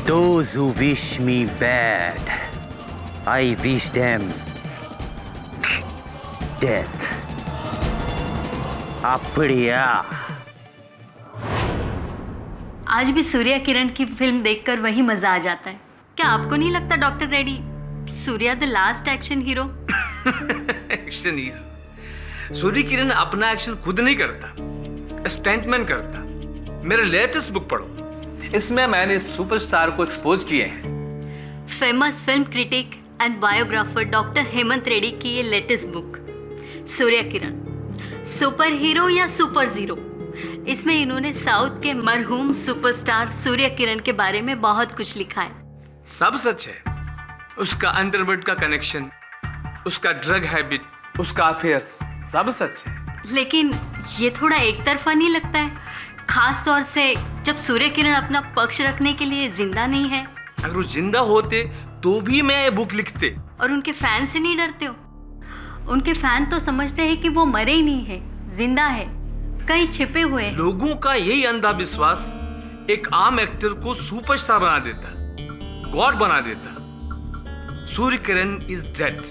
Those who wish me bad, I wish them death. Apriya. आज भी सूर्या किरण की film देखकर वही मजा आ जाता है। क्या आपको नहीं लगता doctor Reddy, Surya the last action hero? Action hero? Surya Kiran अपना एक्शन खुद नहीं करता, स्टंटमैन करता। मेरा लेटेस्ट बुक पढ़ो, इसमें मैंने सुपरस्टार को एक्सपोज किए हैं। Famous film critic and biographer doctor Hemant Reddy की ये लेटेस्ट बुक सूर्या किरण, सुपर हीरो या सुपर जीरो। इसमें इन्होंने साउथ के मरहूम सुपरस्टार सूर्या किरण के बारे में बहुत कुछ लिखा है। सब सच है। उसका अंडरवर्ल्ड का कनेक्शन, उसका ड्रग हैबिट, उसका अफेयर्स, सब सच है। लेकिन ये थोड़ा एक तरफा नहीं लगता है, खास तौर से जब सूर्य किरण अपना पक्ष रखने के लिए जिंदा नहीं है। अगर वो जिंदा होते तो भी मैं ये बुक लिखते। और उनके फैन से नहीं डरते हो? उनके फैन तो समझते हैं कि वो मरे ही नहीं है, जिंदा है, कहीं छिपे हुए हैं। लोगों का यही अंधविश्वास एक आम एक्टर को सुपरस्टार बना देता, गॉड बना देता। Surya Kiran is dead.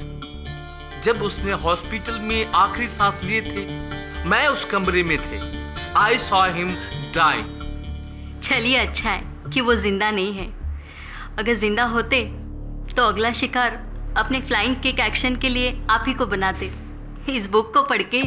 जब उसने हॉस्पिटल में आखिरी सांस लिए थे, मैं उस कमरे में थे। I saw him die. चलिए अच्छा है कि वो जिंदा नहीं है। अगर जिंदा होते तो अगला शिकार अपने फ्लाइंग किक एक्शन के लिए आप ही को बनाते। इस बुक को पढ़ के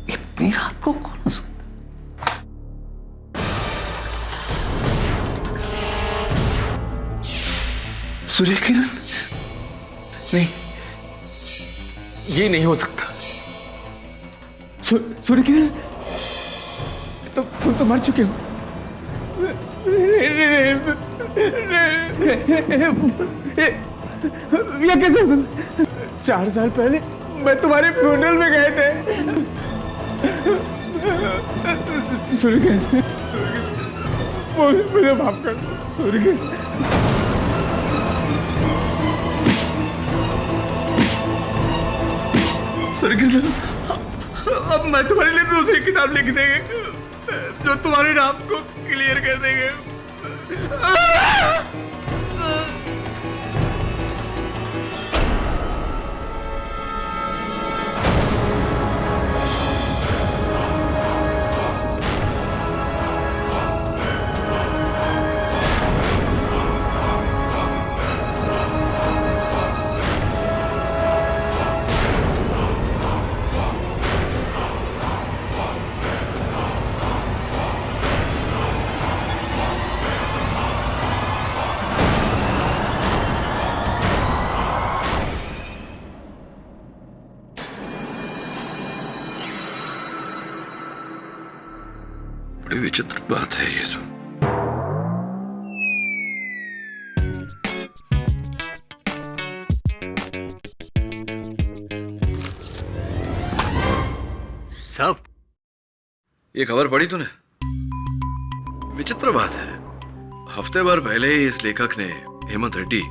इतनी रात को कौन हो सकता? सूर्य किरण? नहीं, ये नहीं हो सकता। सूर्य किरण, तुम तो मर चुके हो। ये कैसे? 4 साल पहले मैं तुम्हारे फ्यूनरल में गए थे। सूर्य किरण, मुझे माफ कर दो। सूर्य किरण, सूर्य किरण, अब मैं तुम्हारे लिए दूसरी किताब लिख देंगे जो तुम्हारे नाम को क्लियर कर देंगे। बड़ी विचित्र बात है ये सब। सब ये खबर पढ़ी तूने? विचित्र बात है, हफ्ते भर पहले ही इस लेखक ने हेमंत रेड्डी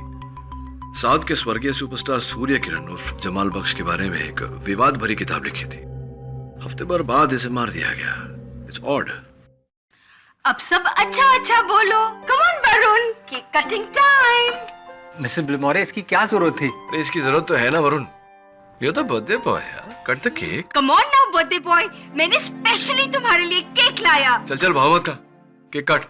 साउथ के स्वर्गीय सुपरस्टार सूर्य किरण उर्फ जमाल बख्श के बारे में एक विवाद भरी किताब लिखी थी। हफ्ते भर बाद इसे मार दिया गया। It's odd. अब सब अच्छा अच्छा बोलो। Come on Varun, cake cutting time. Mrs ब्लमोरे, इसकी क्या जरूरत थी? अरे इसकी जरूरत तो है ना वरुण, ये तो बर्थडे बॉय है, cut the cake. Come on now birthday boy, मैंने स्पेशली तुम्हारे लिए केक लाया। चल चल भाव मत का, केक काट।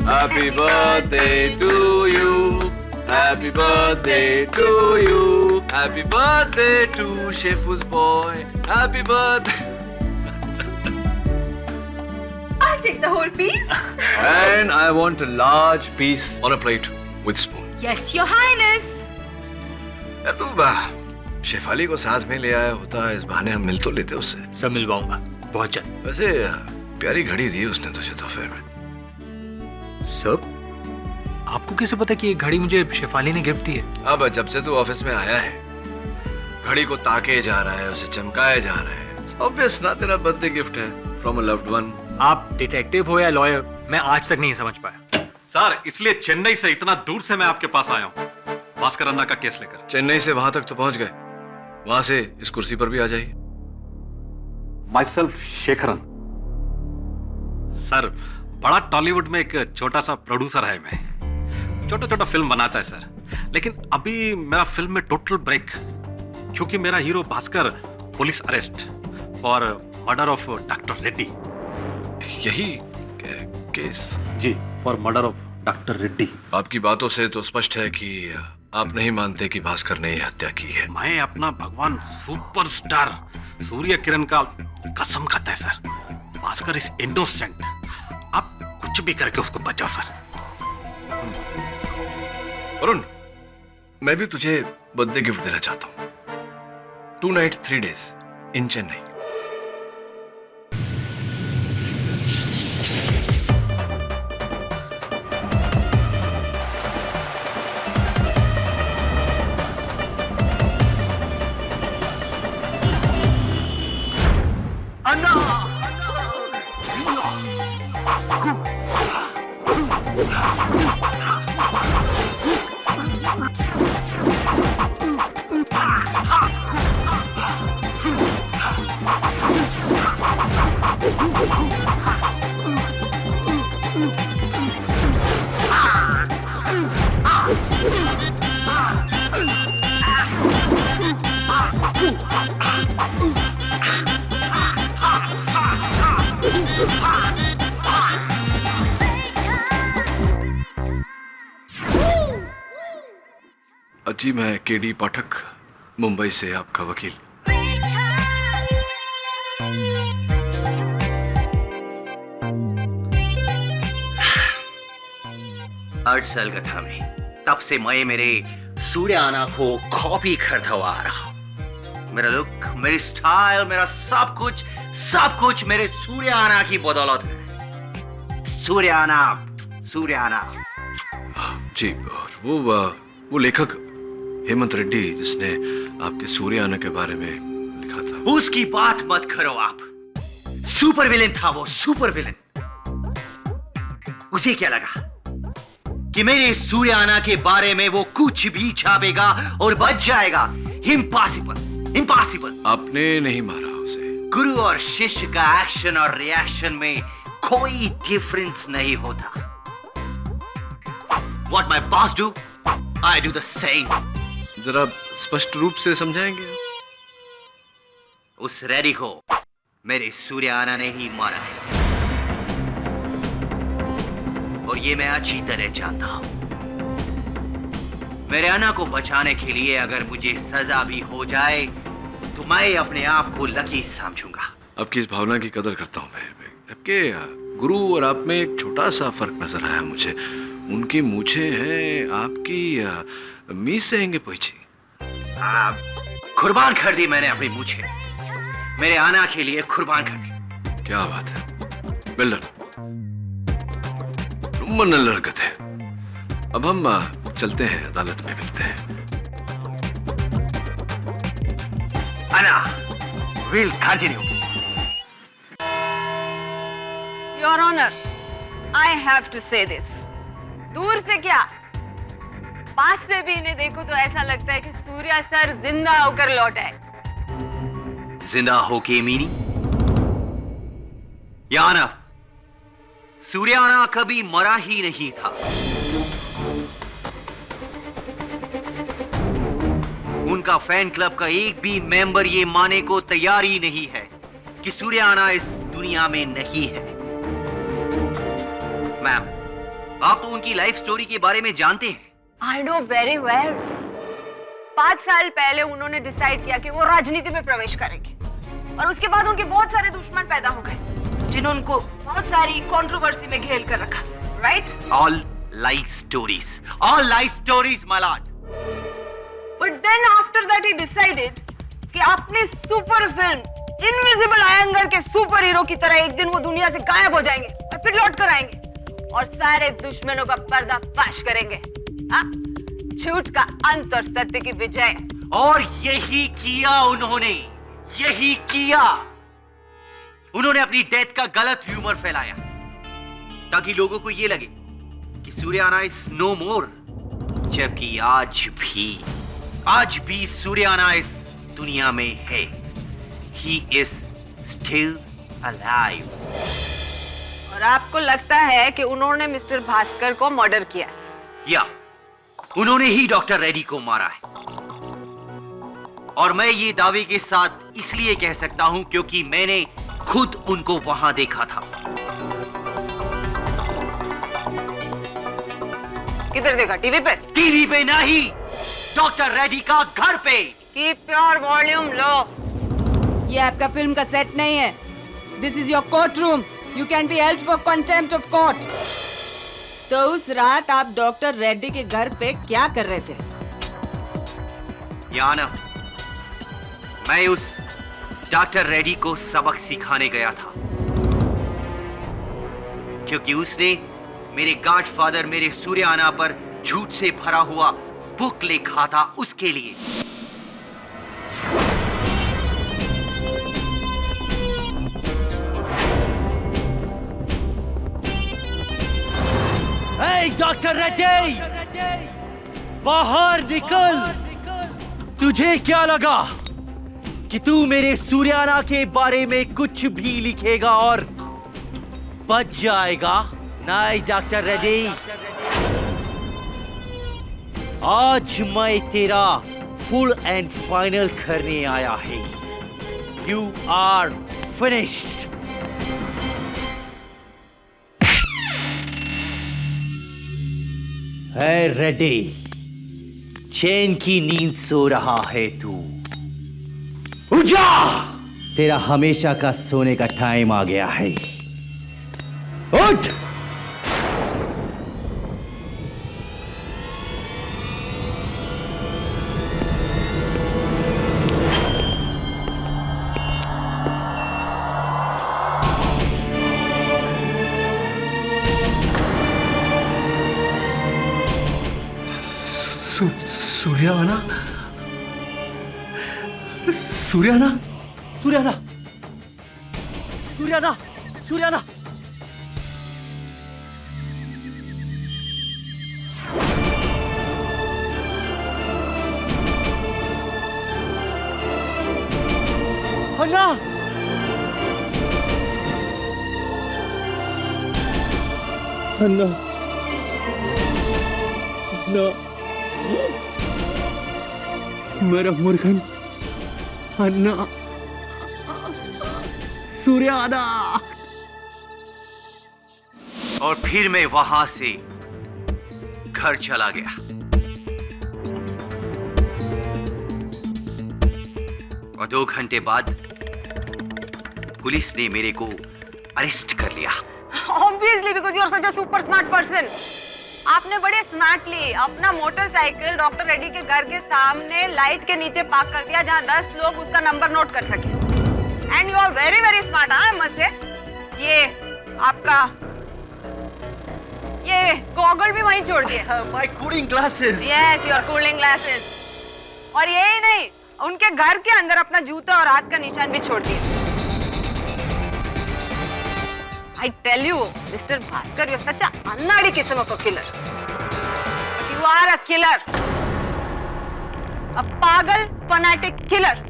Happy birthday to you. Happy birthday to you. Happy birthday to Shefu's boy. Happy birthday. I'll take the whole piece. And I want a large piece on a plate with spoon. Yes, Your Highness. यार तू शेफाली को साथ में ले आया होता, इस बहाने हम मिल तो लेते उससे। सब मिलवाऊंगा बहुत जल्द। वैसे प्यारी घड़ी दी उसने तुझे तोहफे में। सब आपको कैसे पता कि ये घड़ी मुझे शेफाली ने गिफ्ट दी है? अब जब से तू ऑफिस में आया है, घड़ी को ताके जा रहा है, उसे चमकाए जा रहा है। ऑब्वियस ना, तेरा बर्थडे गिफ्ट है फ्रॉम अ लव्ड वन। आप डिटेक्टिव हो या लॉयर, मैं आज तक नहीं समझ पाया। सर, इसलिए चेन्नई से इतना दूर से मैं आपके पास आया हूँ, भास्कर अन्ना का केस लेकर। चेन्नई से वहां तक तो पहुंच गए, वहां से इस कुर्सी पर भी आ जाइए। My self Shekharan. सर, बड़ा टॉलीवुड में एक छोटा सा प्रोड्यूसर है मैं, छोटा छोटा फिल्म बनाता है सर। लेकिन अभी मेरा फिल्म में टोटल ब्रेक, क्योंकि मेरा hero Bhaskar police arrest for murder of doctor Reddy. यही केस? जी, for murder of doctor Reddy. आपकी बातों से तो स्पष्ट है कि आप नहीं मानते कि भास्कर ने यह हत्या की है। मैं अपना भगवान सुपरस्टार सूर्य किरण का कसम खाता है सर, भास्कर इज इनोसेंट। आप कुछ भी करके उसको बचाओ सर। वरुण, मैं भी तुझे बर्थडे गिफ्ट देना चाहता हूं। 2 nights 3 days इन चेन्नई। जी, मैं केडी पाठक, मुंबई से आपका वकील। आठ साल का था मैं, तब से मैं मेरे सूर्य आना को कॉपी करता हुआ आ रहा हूं। मेरा लुक, मेरी स्टाइल, मेरा सब कुछ मेरे सूर्य आना की बदौलत है। सूर्य आना। जी, और वो लेखक हेमंत रेड्डी जिसने आपके सूर्य आना के बारे में लिखा था, उसकी बात मत करो आप। सुपर विलेन था वो, सुपर विलेन। उसे क्या लगा कि मेरे सूर्य आना के बारे में वो कुछ भी छापेगा और बच जाएगा? इम्पॉसिबल। आपने नहीं मारा उसे। गुरु और शिष्य का एक्शन और रिएक्शन में कोई डिफरेंस नहीं होता। What my boss do, I do the same. जरा स्पष्ट रूप से समझाएंगे? उस रेडी को मेरे सूर्य आना ने ही मारा है, और ये मैं अच्छी तरह जानता हूं। मेरे आना को बचाने के लिए अगर मुझे सजा भी हो जाए तो मैं अपने आप को लकी समझूंगा। आपकी इस भावना की कदर करता हूं मैं। आपके गुरु और आप में एक छोटा सा फर्क नजर आया मुझे। उनकी मूछें हैं, आपकी मीस से हैंगे पोइची। कुर्बान कर दी मैंने अपनी मूछें, मेरे आना के लिए कुर्बान कर दी। क्या बात है, वेल डन। लड़कत है। अब हम चलते हैं, अदालत में मिलते हैं। आना, we'll continue. Your Honor, I have to say this. दूर से क्या, पास से भी इन्हें देखो तो ऐसा लगता है कि सूर्या सर जिंदा होकर लौटा है। जिंदा होके मीनी? याना, सूर्याना कभी मरा ही नहीं था। उनका फैन क्लब का एक भी मेंबर ये मानने को तैयार ही नहीं है कि सूर्याना इस दुनिया में नहीं है। मैम, आप तो उनकी लाइफ स्टोरी के बारे में जानते हैं। I know very well. 5 साल पहले उन्होंने डिसाइड किया कि वो राजनीति में प्रवेश करेंगे और उसके बाद उनके बहुत सारे दुश्मन पैदा हो गए जिन्होंने उनको बहुत सारी कंट्रोवर्सी में घेर कर रखा, right? All life stories my lord. But then after that he decided कि अपनी सुपर फिल्म इनविजिबल आयंगर के सुपर हीरो की तरह एक दिन वो दुनिया से गायब हो जाएंगे और फिर लौट कर आएंगे और सारे दुश्मनों का पर्दाफाश करेंगे। हाँ? झूठ का अंत और सत्य की विजय। और यही किया उन्होंने, यही किया। उन्होंने अपनी डेथ का गलत ह्यूमर फैलाया ताकि लोगों को यह लगे कि सूर्याना इज नो मोर, जबकि आज भी सूर्याना इस दुनिया में है। He is still alive. और आपको लगता है कि उन्होंने मिस्टर भास्कर को मर्डर किया? या उन्होंने ही डॉक्टर रेड्डी को मारा है। और मैं ये दावे के साथ इसलिए कह सकता हूं क्योंकि मैंने खुद उनको वहां देखा था। किधर देखा? टीवी पे? टीवी पे नहीं, डॉक्टर रेड्डी का घर पे। Keep your volume low. ये आपका फिल्म का सेट नहीं है। This is your court room. You can be held for contempt of court. तो उस रात आप डॉक्टर रेड्डी के घर पे क्या कर रहे थे? याना, मैं उस डॉक्टर रेड्डी को सबक सिखाने गया था क्योंकि उसने मेरे गॉडफादर मेरे सूर्याना पर झूठ से भरा हुआ बुक लिखा था उसके लिए। डॉक्टर रेड्डी, बाहर निकल। तुझे क्या लगा कि तू मेरे सूर्याना के बारे में कुछ भी लिखेगा और बच जाएगा? नहीं डॉक्टर रेड्डी, आज मैं तेरा फुल एंड फाइनल करने आया है। You are finished. है रेड्डी, चैन की नींद सो रहा है तू। उठ जा, तेरा हमेशा का सोने का टाइम आ गया है। उठ। सूर्याना, सूर्याना, सूर्याना, सूर्याना, सूर्याना। अन्ना, अन्ना, अन्ना, मेरा मुर्गन, अन्ना, सूर्याना। और फिर मैं वहां से घर चला गया। और 2 घंटे बाद पुलिस ने मेरे को अरेस्ट कर लिया। Obviously, because you are such a super smart person. आपने बड़े स्मार्टली अपना मोटरसाइकिल डॉक्टर रेड्डी के घर के सामने लाइट के नीचे पार्क कर दिया जहां 10 लोग उसका नंबर नोट कर सके। And you are very very smart. हाँ मत से ये आपका ये गॉगल भी वहीं छोड़ दिए। My cooling glasses. Yes, your cooling glasses. और यही नहीं, उनके घर के अंदर अपना जूता और हाथ का निशान भी छोड़ दिए। I tell you, Mr. Bhaskar, you're such an unnadi kism of a killer. But you are a killer. A पागल फनाटिक किलर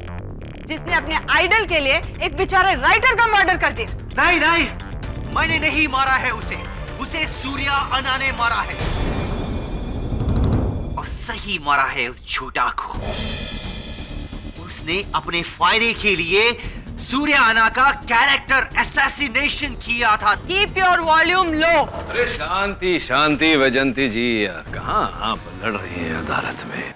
जिसने अपने आइडल के लिए एक बेचारे राइटर का मर्डर कर दिया। नहीं नहीं, मैंने नहीं मारा है उसे सूर्या अन्ना ने मारा है। और सही मारा है उस झूठा को। उसने अपने फायदे के लिए सूर्याना का कैरेक्टर असैसिनेशन किया था। Keep your volume low. अरे शांति शांति वैजंती जी, कहाँ आप लड़ रही हैं अदालत में?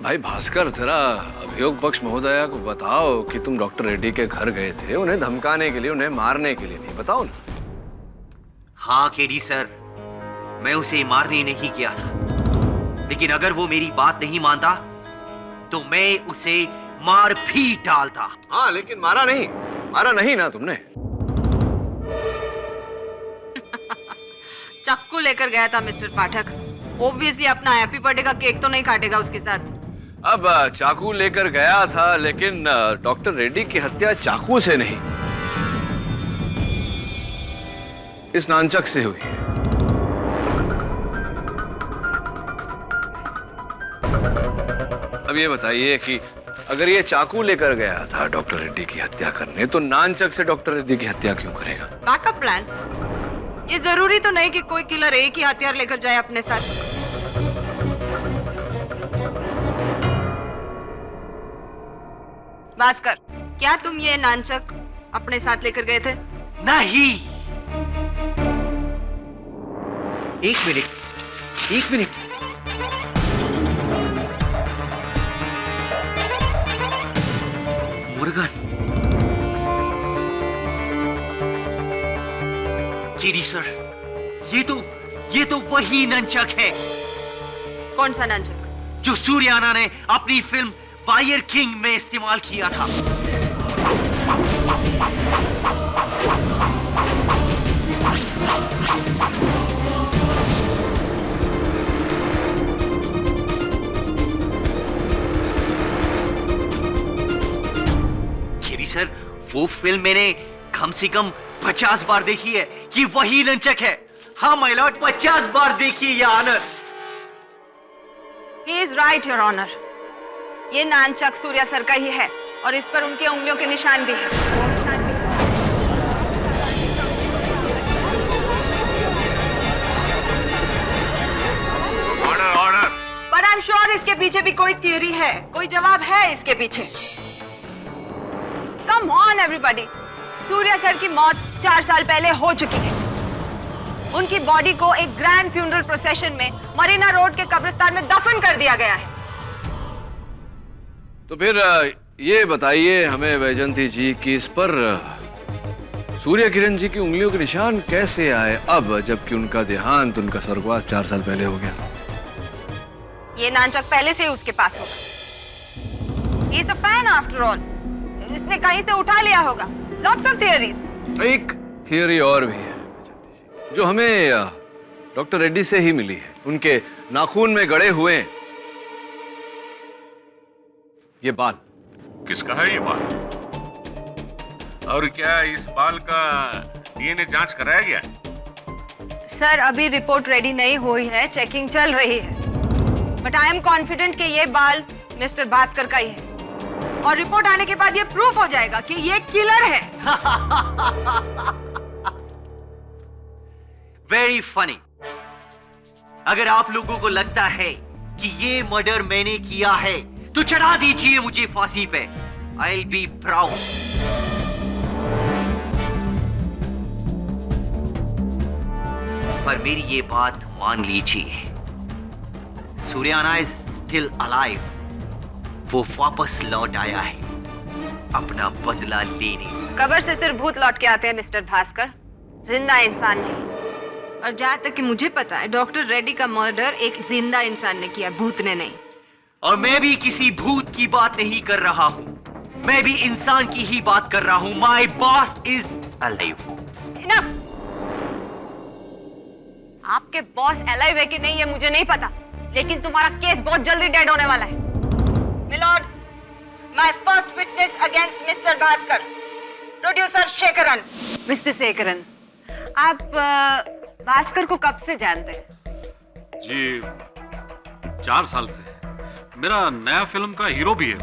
भाई भास्कर, जरा अभियोग पक्ष महोदया को बताओ कि तुम डॉक्टर रेड्डी के घर गए थे उन्हें धमकाने के लिए, उन्हें मारने के लिए नहीं, बताओ ना। हाँ केडी सर, मैं उसे मारने नहीं किया था, लेकिन अगर वो मेरी बात नहीं मानता तो मैं उसे मार भी डालता। हाँ लेकिन मारा नहीं ना तुमने। चक्कू लेकर गया था मिस्टर पाठक। ऑब्वियसली अपना हैप्पी बर्थडे का केक तो नहीं काटेगा उसके साथ। अब चाकू लेकर गया था, लेकिन डॉक्टर रेड्डी की हत्या चाकू से नहीं, इस नानचक से हुई। अब ये बताइए कि अगर ये चाकू लेकर गया था डॉक्टर रेड्डी की हत्या करने, तो नानचक से डॉक्टर रेड्डी की हत्या क्यों करेगा? Backup plan. ये जरूरी तो नहीं कि कोई किलर एक ही हथियार लेकर जाए अपने साथ। भास्कर, क्या तुम ये नानचक अपने साथ लेकर गए थे? नहीं। एक मिनट। मुर्गन, केडी सर, ये तो वही नंचक है। कौन सा नानचक? जो सूर्याना ने अपनी फिल्म फायर किंग में इस्तेमाल किया था। केडी सर, वो फिल्म मैंने कम से कम 50 बार देखी है कि वही नंचक है। हाँ माय लॉर्ड, 50 बार देखी है, honour. He is right, Your Honor. ये नानचक सूर्या सर का ही है और इस पर उनकी उंगलियों के निशान भी है। ऑर्डर। But I'm sure इसके पीछे भी कोई थियरी है, कोई जवाब है इसके पीछे। Come on everybody, Surya sir की मौत 4 साल पहले हो चुकी है। उनकी बॉडी को एक ग्रैंड फ्यूनरल प्रोसेशन में मरीना रोड के कब्रिस्तान में दफन कर दिया गया है। तो फिर ये बताइए हमें वैजंती जी कि इस पर सूर्य किरण जी की उंगलियों के निशान कैसे आए अब, जबकि उनका देहांत, उनका स्वर्गवास 4 साल पहले हो गया? ये नानचक पहले से ही उसके पास होगा। He is a fan after all. इसने कहीं से उठा लिया होगा। Lots of theories. एक थियरी और भी है जो हमें डॉक्टर रेड्डी से ही मिली है। उनके नाखून में गड़े हुए ये बाल। किसका है ये बाल? और क्या इस बाल का डीएनए जांच कराया गया? सर, अभी रिपोर्ट रेडी नहीं हुई है, चेकिंग चल रही है। बट आई एम कॉन्फिडेंट कि ये बाल मिस्टर भास्कर का ही है। और रिपोर्ट आने के बाद ये प्रूफ हो जाएगा कि ये किलर है। Very funny. अगर आप लोगों को लगता है कि ये मर्डर मैंने किया है तो चढ़ा दीजिए मुझे फांसी पे। I'll be proud. पर मेरी ये बात मान लीजिए, सूर्याना इज स्टिल अलाइव। वो वापस लौट आया है अपना बदला लेने। कब्र से सिर्फ भूत लौट के आते हैं मिस्टर भास्कर, जिंदा इंसान नहीं। और जहाँ तक कि मुझे पता है, डॉक्टर रेड्डी का मर्डर एक जिंदा इंसान ने किया, भूत ने नहीं। और मैं भी किसी भूत की बात नहीं कर रहा हूँ, मैं भी इंसान की ही बात कर रहा हूँ। My boss is alive. Enough. आपके बॉस अलाइव है कि नहीं ये मुझे नहीं पता, लेकिन तुम्हारा केस बहुत जल्दी डेड होने वाला है। Milord, my first witness against mister Bhaskar, producer Shekharan. Mister Shekharan, आप भास्कर को कब से जानते हैं? जी 4 साल से। मेरा नया फिल्म का हीरो भी है।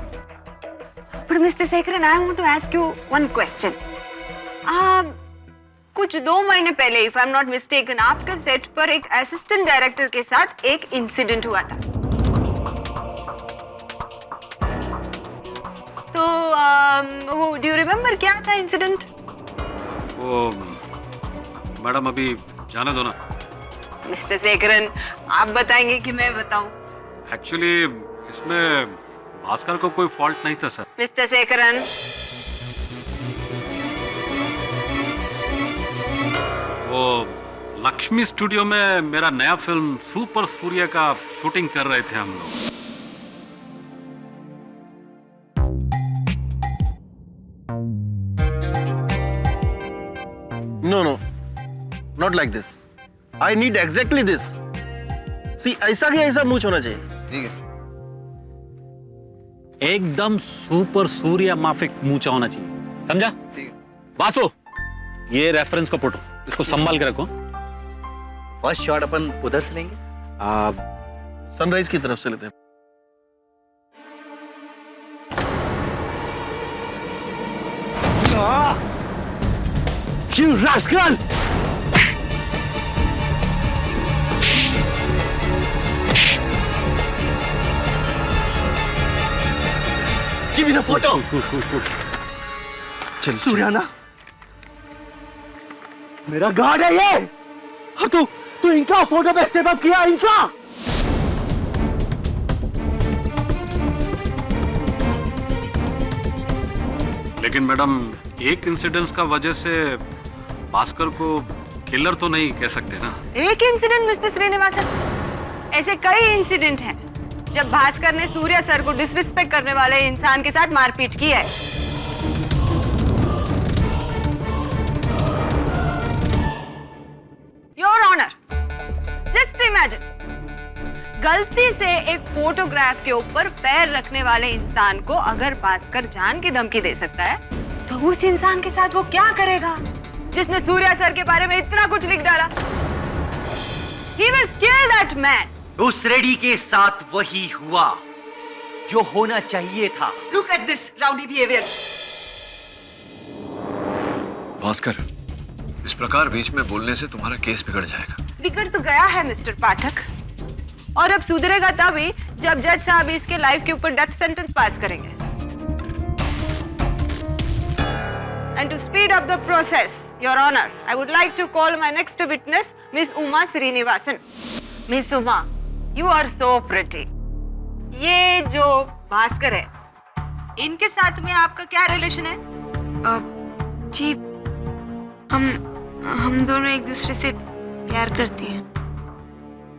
पर mister Shekharan, I want to ask you one question. कुछ 2 महीने पहले, if I am not mistaken, आपके सेट पर एक असिस्टेंट डायरेक्टर के साथ एक इंसिडेंट हुआ था। तो तो डू यू रिमेम्बर क्या था इंसिडेंट? वो मैडम अभी जाने दो ना। मिस्टर शेखरन, आप बताएंगे कि मैं बताऊं? एक्चुअली इसमें भास्कर को कोई फॉल्ट नहीं था सर। मिस्टर शेखरन, वो लक्ष्मी स्टूडियो में मेरा नया फिल्म सुपर सूर्य का शूटिंग कर रहे थे हम लोग। No, not like this. I need exactly this. See, ऐसा कि ऐसा मूछ होना चाहिए। ठीक है। एकदम सुपर सूर्य माफिक मूछा होना चाहिए, समझा? ठीक है। बासो, ये रेफरेंस का फोटो, इसको संभाल के रखो। फर्स्ट शॉट अपन उधर से लेंगे। सनराइज की तरफ से लेते हैं। You rascal! Give me the photo. चल सूर्याना, मेरा गार्ड है ये। और तू इनका फोटो पे स्टेप अप किया, इनका। लेकिन मैडम एक इंसिडेंस का वजह से भास्कर को किलर तो नहीं कह सकते ना। एक इंसिडेंट मिस्टर श्रीनिवासन, ऐसे कई इंसिडेंट हैं जब भास्कर ने सूर्या सर को डिसरिस्पेक्ट करने वाले इंसान के साथ मारपीट की है। योर ऑनर, जस्ट इमेजिन, गलती से एक फोटोग्राफ के ऊपर पैर रखने वाले इंसान को अगर भास्कर जान की धमकी दे सकता है, तो उस इंसान के साथ वो क्या करेगा जिसने सूर्या सर के बारे में इतना कुछ लिख डाला? He will kill that man. उस रेडी के साथ वही हुआ जो होना चाहिए था। Look at this rowdy behavior. Bhaskar, इस प्रकार बीच में बोलने से तुम्हारा केस बिगड़ जाएगा। बिगड़ तो गया है मिस्टर पाठक, और अब सुधरेगा तभी जब जज साहब इसके लाइफ के ऊपर डेथ सेंटेंस पास करेंगे। And to speed up the process, Your Honor, I would like to call my next witness, Miss Uma Srinivasan. Miss Uma, you are so pretty. ये जो भास्कर है, इनके साथ में आपका क्या रिलेशन है? जी, हम दोनों एक दूसरे से प्यार करते हैं।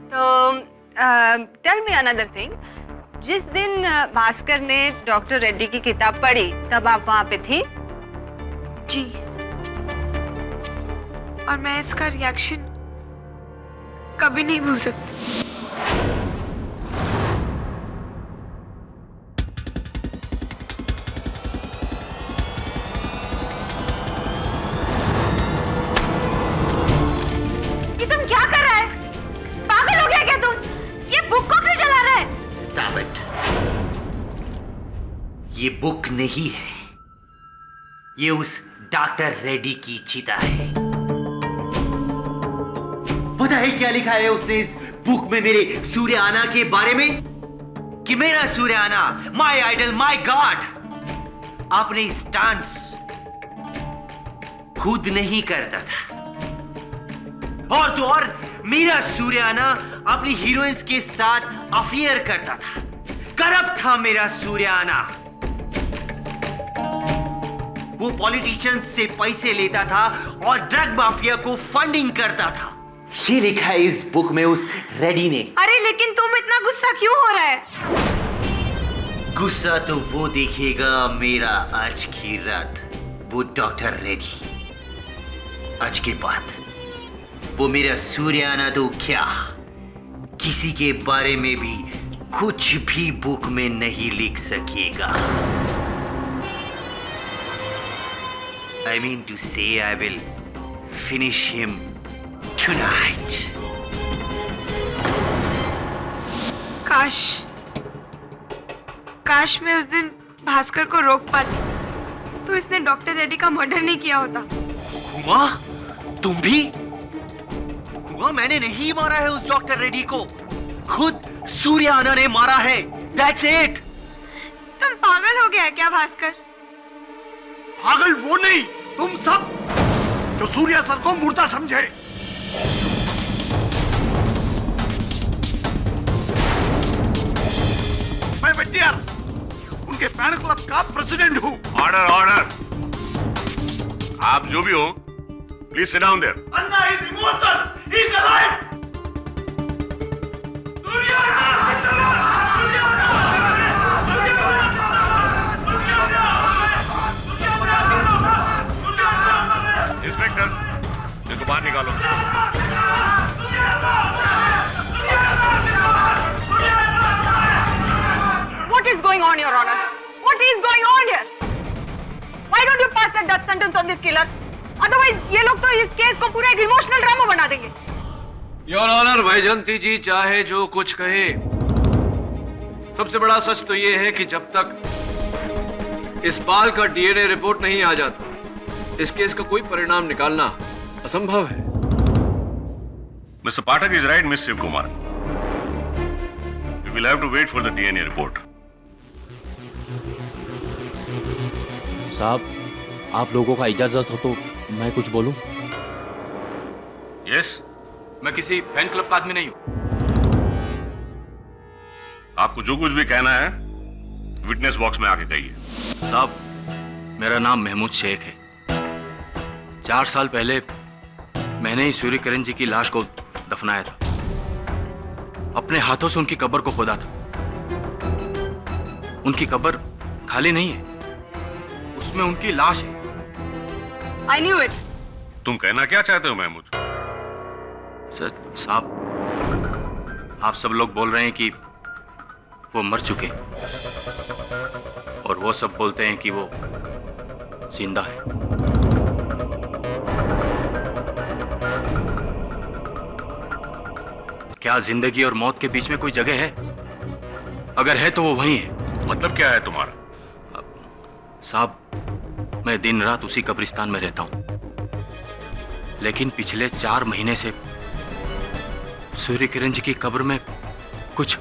तो टेल मी अनदर थिंग, जिस दिन भास्कर ने डॉक्टर रेड्डी की किताब पढ़ी तब आप वहां पे थी? जी, और मैं इसका रिएक्शन कभी नहीं भूल सकती। ये तुम क्या कर रहा है? पागल हो गया क्या तुम? ये बुक को क्यों जला रहा है? Stop it. ये बुक नहीं है, ये उस डॉक्टर रेड्डी की चिता है। पता है क्या लिखा है उसने इस बुक में मेरे सूर्याना के बारे में? कि मेरा सूर्याना, माय आइडल, माय गॉड, अपने स्टंट्स खुद नहीं करता था, और तो और मेरा सूर्याना अपनी हीरोइंस के साथ अफेयर करता था। करप्ट था मेरा सूर्याना। वो पॉलिटिशियंस से पैसे लेता था और ड्रग माफिया को फंडिंग करता था। ये लिखा है इस बुक में उस रेड्डी ने। अरे लेकिन तुम इतना गुस्सा क्यों हो रहा है? गुस्सा तो वो देखेगा मेरा आज की रात, वो डॉक्टर रेड्डी। आज के बाद वो मेरा सूर्याना तो क्या, किसी के बारे में भी कुछ भी बुक में नहीं लिख सकेगा। I mean to say I will finish him tonight. काश मैं उस दिन भास्कर को रोक पाती तो इसने डॉक्टर रेड्डी का मर्डर नहीं किया होता। हुआ? तुम भी? हुआ मैंने नहीं मारा है उस डॉक्टर रेड्डी को, खुद सूर्याना ने मारा है। That's it. तुम पागल हो गया है क्या भास्कर? पागल वो नहीं, तुम सब जो सूर्या सर को मुर्दा समझे। मैं बट्टियार उनके फैन क्लब का प्रेसिडेंट हूँ। Order order. आप जो भी हो, please sit down there. Anna is immortal, he is alive. Inspector, इनको बाहर निकालो। What is going on, Your Honor? What is going on here? Why don't you pass the death sentence on this killer? Otherwise, ये लोग तो इस case को पूरा एक इमोशनल ड्रामा बना देंगे। योर ऑनर, वैजयंती जी चाहे जो कुछ कहे, सबसे बड़ा सच तो ये है कि जब तक इस बाल का डीएनए रिपोर्ट नहीं आ जाता, इस केस का कोई परिणाम निकालना असंभव है। Mister Pathak is right, miss Shiv Kumar. We will have to wait for the DNA report. साहब, आप लोगों का इजाजत हो तो मैं कुछ बोलूं? Yes? मैं किसी फैन क्लब का आदमी नहीं हूं। आपको जो कुछ भी कहना है विटनेस बॉक्स में आके कहिए। साहब, मेरा नाम महमूद शेख है। 4 साल पहले मैंने ही सूर्य किरण जी की लाश को दफनाया था। अपने हाथों से उनकी कब्र को खोदा था। उनकी कब्र खाली नहीं है, उसमें उनकी लाश है। I knew it. तुम कहना क्या चाहते हो महमूद? साहब, आप सब लोग बोल रहे हैं कि वो मर चुके, और वो सब बोलते हैं कि वो जिंदा है। क्या जिंदगी और मौत के बीच में कोई जगह है? अगर है तो वो वहीं है। मतलब क्या है तुम्हारा? साहब, मैं दिन रात उसी कब्रिस्तान में रहता हूं, लेकिन पिछले 4 महीने से सूर्य किरण जी की कब्र में कुछ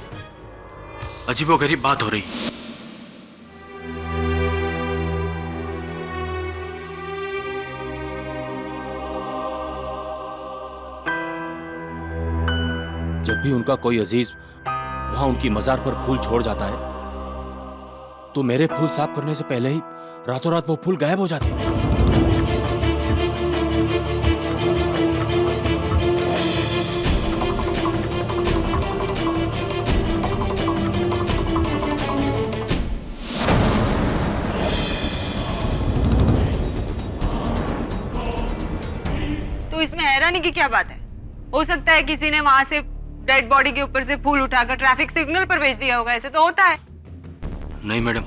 अजीबोगरीब बात हो रही। जब भी उनका कोई अजीज वहां उनकी मजार पर फूल छोड़ जाता है, तो मेरे फूल साफ करने से पहले ही रातों रात वो फूल गायब हो जाते हैं। तो इसमें हैरानी की क्या बात है? हो सकता है किसी ने वहां से डेड बॉडी के ऊपर से फूल उठाकर ट्रैफिक सिग्नल पर भेज दिया होगा। ऐसे तो होता है। नहीं मैडम,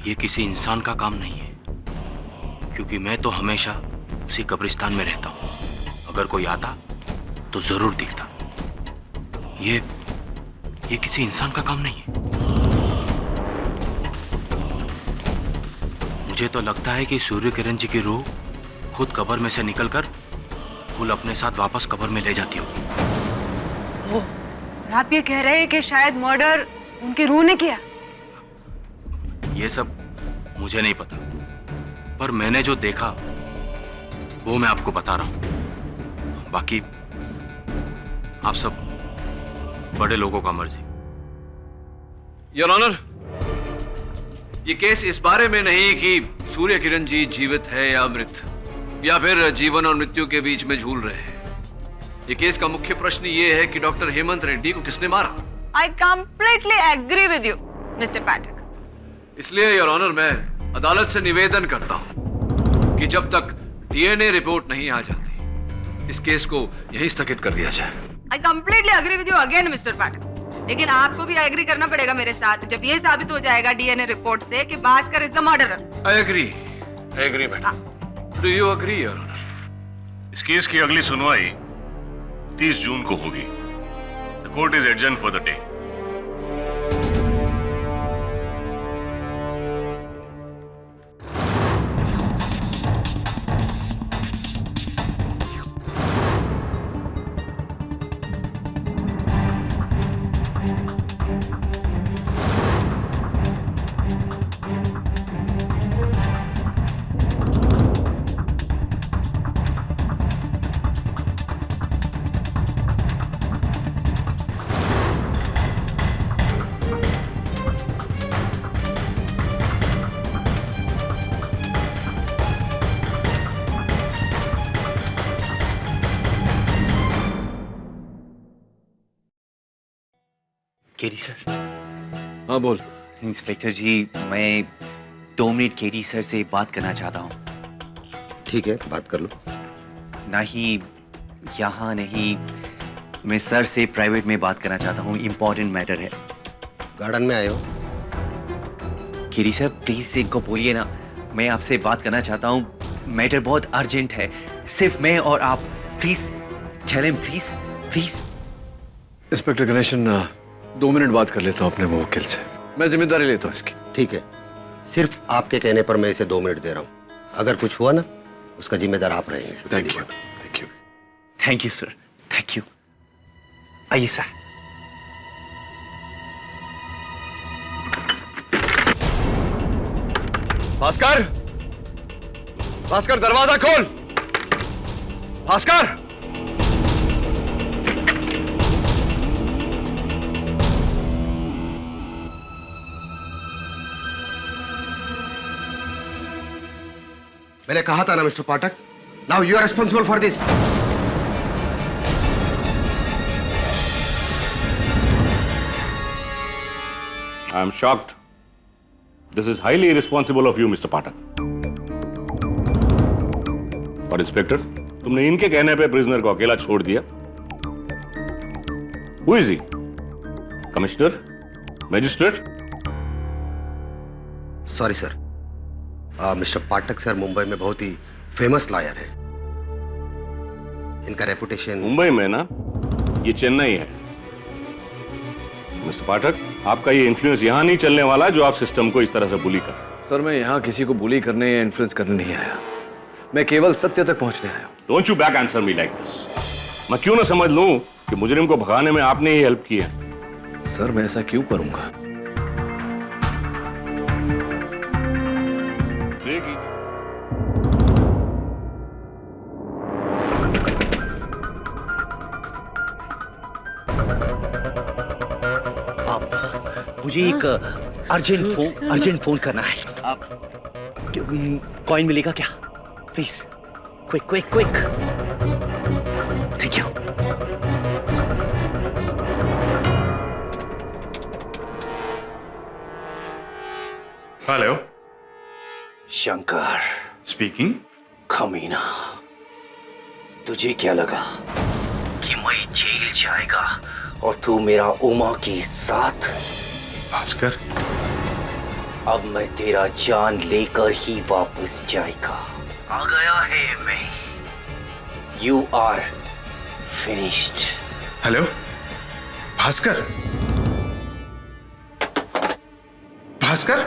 ये किसी इंसान का काम नहीं है, क्योंकि मैं तो हमेशा उसी कब्रिस्तान में रहता हूं। अगर कोई आता तो जरूर दिखता। ये किसी इंसान का काम नहीं है। मुझे तो लगता है कि सूर्य किरण जी की रूह खुद कब्र में से निकलकर फूल अपने साथ वापस कब्र में ले जाती होगी। और आप ये कह रहे हैं कि शायद मर्डर उनकी रूह ने किया? ये सब मुझे नहीं पता, पर मैंने जो देखा वो मैं आपको बता रहा हूं। बाकी आप सब बड़े लोगों का मर्जी। योर ऑनर, ये केस इस बारे में नहीं कि सूर्य किरण जी जीवित है या मृत, या फिर जीवन और मृत्यु के बीच में झूल रहे हैं। ये केस का मुख्य प्रश्न ये है कि डॉक्टर हेमंत रेड्डी को किसने मारा। I completely agree with you, Mr. Pathak. इसलिए योर ऑनर, मैं अदालत से निवेदन करता हूं कि जब तक डीएनए रिपोर्ट नहीं आ जाती, इस केस को यहीं स्थगित कर दिया जाए। I completely agree with you again, Mr. Pathak. लेकिन आपको भी एग्री करना पड़ेगा मेरे साथ, जब ये साबित हो जाएगा डीएनए रिपोर्ट से कि Bhaskar is the murderer. I agree madam. Do you agree your honour? इस केस की अगली सुनवाई 30 जून को होगी। The court is adjourn for the day. KD sir. हाँ बोल। इंस्पेक्टर जी, मैं 2 मिनट केडी सर से बात करना चाहता हूँ। ठीक है, बात कर लो। नहीं, यहाँ नहीं, मैं सर से प्राइवेट में बात करना चाहता हूँ, इम्पोर्टेंट मैटर है। गार्डन में आए हो? केडी सर प्लीज इनको बोलिए ना, मैं आपसे बात करना चाहता हूँ, मैटर बहुत अर्जेंट है, सिर्फ मैं और आप। Please tell him, please please. Inspector Ganeshan, 2 minute बात कर लेता हूँ अपने मुवक्किल से, मैं जिम्मेदारी लेता हूँ इसकी। ठीक है, सिर्फ आपके कहने पर मैं इसे 2 मिनट दे रहा हूँ। अगर कुछ हुआ ना, उसका जिम्मेदार आप रहेंगे। Thank you, thank you. Thank you sir, thank you. आइए सर। भास्कर, भास्कर दरवाजा खोल। भास्कर, मैंने कहा था ना mister Pathak, now you are responsible for this. I am shocked. This is highly irresponsible of you, Mr. Pathak. और इंस्पेक्टर, तुमने इनके कहने पे प्रिजनर को अकेला छोड़ दिया। Who is he? Commissioner? Magistrate? Sorry sir, mister Pathak sir Mumbai में बहुत ही फेमस लॉयर है। इनका रेपुटेशन मुंबई में ना, ये चेन्नई है। मिस्टर पाठक, आपका ये इन्फ्लुएंस यहाँ नहीं चलने वाला जो आप सिस्टम को इस तरह से बुली कर। सर मैं यहाँ किसी को बुली करने या इन्फ्लुएंस करने नहीं आया, मैं केवल सत्य तक पहुंचने आया हूँ। Don't you back answer me like this. मैं क्यों ना समझ लूं कि मुजरिम को भगाने में आपने ही हेल्प की है। सर मैं ऐसा क्यों करूंगा? मुझे एक अर्जेंट फोन करना है। आप कॉइन मिलेगा क्या? Please quick quick quick. Thank you. Hello, Shankar speaking. कमीना, तुझे क्या लगा कि मैं जेल जाएगा और तू मेरा उमा के साथ? भास्कर, अब मैं तेरा जान लेकर ही वापस जाएगा। आ गया है मैं। You are finished. Hello Bhaskar, Bhaskar.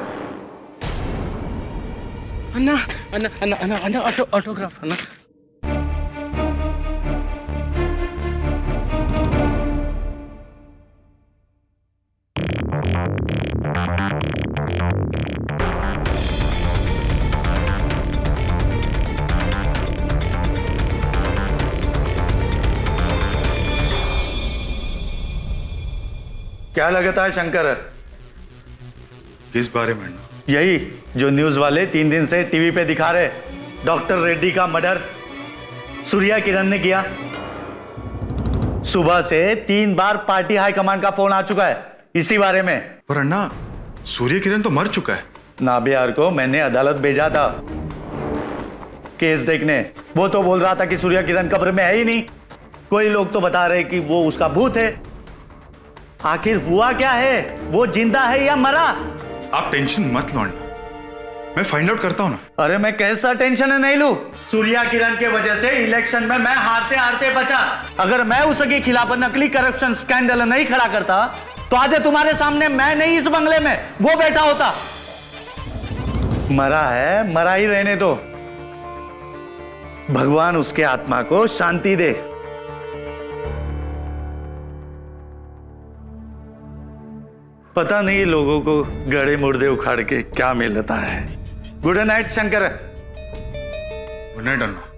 Anna Anna Anna Anna Anna autograph Anna. क्या लगता है शंकर? किस बारे में? यही जो न्यूज वाले 3 दिन से टीवी पे दिखा रहे, डॉक्टर रेड्डी का मर्डर सूर्या किरण ने किया। सुबह से 3 बार पार्टी हाईकमान का फोन आ चुका है इसी बारे में। पर अन्ना, सूर्य किरण तो मर चुका है। नाबियार को मैंने अदालत भेजा था केस देखने। वो तो बोल रहा था कि सूर्या किरण कब्र में है ही नहीं। कोई लोग तो बता रहे कि वो उसका भूत है। आखिर हुआ क्या है? वो जिंदा है या मरा? आप टेंशन मत लो अन्ना, मैं फाइंड आउट करता हूं ना। अरे मैं कैसा टेंशन नहीं लूं? सूर्या किरण के वजह से इलेक्शन में मैं हारते हारते बचा। अगर मैं उसके खिलाफ नकली करप्शन स्कैंडल नहीं खड़ा करता तो आज तुम्हारे सामने मैं नहीं इस बंगले में वो बैठा होता। मरा है, मरा ही रहने दो। भगवान उसके आत्मा को शांति दे। पता नहीं लोगों को गड़े मुर्दे उखाड़ के क्या मिलता है। Good night Shankar. Good night Anna.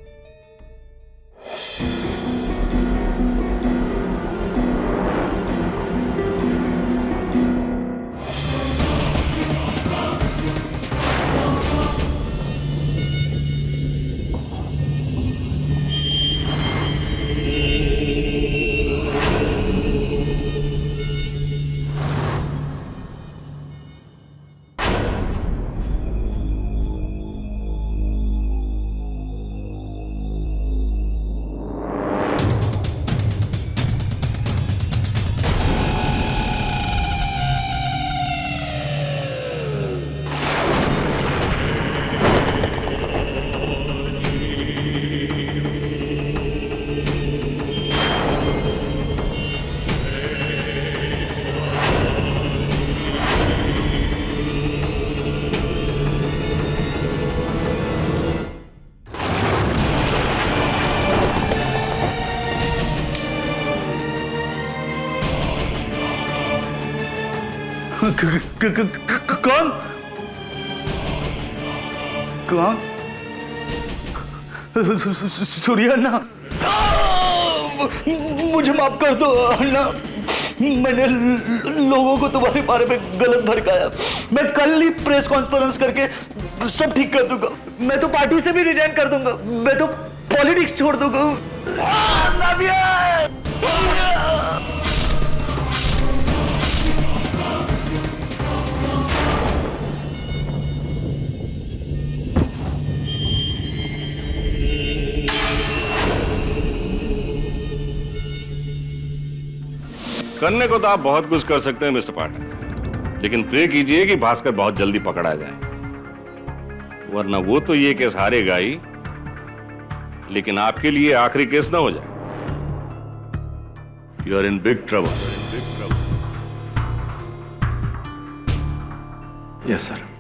कौन कौन? सूर्या अन्ना, मुझे माफ कर दो अन्ना, मैंने लोगों को तुम्हारे बारे में गलत भड़काया। मैं कल ही प्रेस कॉन्फ्रेंस करके सब ठीक कर दूंगा। मैं तो पार्टी से भी रिजाइन कर दूंगा। मैं तो पॉलिटिक्स छोड़ दूंगा। करने को तो आप बहुत कुछ कर सकते हैं मिस्टर पाठक, लेकिन प्रे कीजिए कि भास्कर बहुत जल्दी पकड़ा जाए, वरना वो तो ये केस हारेगा ही, लेकिन आपके लिए आखिरी केस ना हो जाए। You are in big trouble. Yes sir.